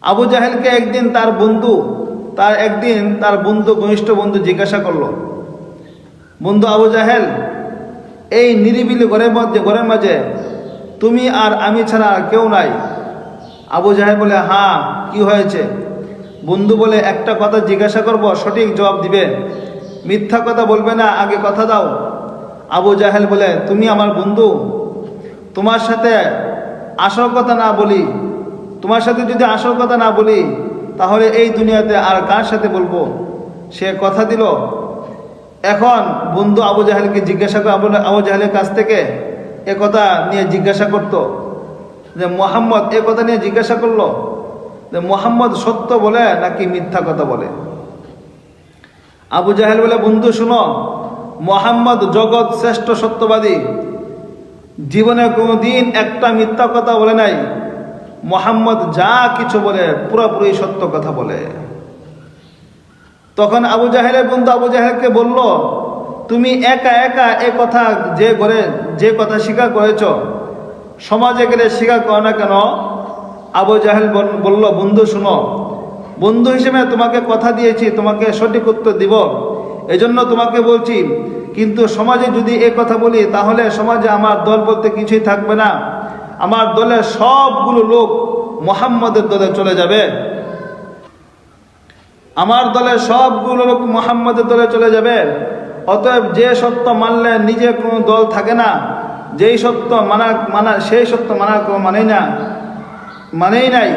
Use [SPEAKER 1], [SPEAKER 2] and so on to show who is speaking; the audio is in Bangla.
[SPEAKER 1] আবু জাহেলকে একদিন তার বন্ধু ঘনিষ্ঠ বন্ধু জিজ্ঞাসা করলো, বন্ধু আবু জাহেল, এই নিরিবিলি ঘরের মাঝে তুমি আর আমি ছাড়া আর কেউ নাই। আবু জাহেল বলে, হ্যাঁ, কি হয়েছে? বন্ধু বলে, একটা কথা জিজ্ঞাসা করব, সঠিক জবাব দিবে, মিথ্যা কথা বলবে না, আগে কথা দাও। আবু জাহেল বলে, তুমি আমার বন্ধু, তোমার সাথে আসল কথা যদি আসল কথা না বলি তাহলে এই দুনিয়াতে আর কার সাথে বলবো? সে কথা দিল। এখন বন্ধু আবু জাহেলকে জিজ্ঞাসা করে, আবু জাহেলের কাছ থেকে এ কথা নিয়ে জিজ্ঞাসা করতো যে মোহাম্মদ এ কথা নিয়ে জিজ্ঞাসা করলো যে মোহাম্মদ সত্য বলে নাকি মিথ্যা কথা বলে। আবু জাহেল বলে, বন্ধু শুনো, মোহাম্মদ জগৎ শ্রেষ্ঠ সত্যবাদী, জীবনে কোনোদিন একটা মিথ্যা কথা বলে নাই। মোহাম্মদ যা কিছু বলে পুরোপুরি সত্য কথা বলে। তখন আবু জাহেলের বন্ধু আবু জাহেলকে বলল, তুমি একা একা এ কথা যে কথা স্বীকার করেছ, সমাজে গেলে স্বীকার করো না কেন? আবু জাহেল বলল, বন্ধু শুনো, বন্ধু হিসেবে তোমাকে কথা দিয়েছি, তোমাকে সঠিক উত্তর দিব, এজন্য তোমাকে বলছি। কিন্তু সমাজে যদি এ কথা বলি তাহলে সমাজে আমার দল বলতে কিছুই থাকবে না, আমার দলের সবগুলো লোক মুহাম্মদের দলে চলে যাবে। আমার দলের সবগুলো লোক মুহাম্মদের দলে চলে যাবে। অতএব যে সত্য মানলে নিজে কোনো দল থাকে না, যেই সত্য সেই সত্য মানার কোনো মানেই নাই।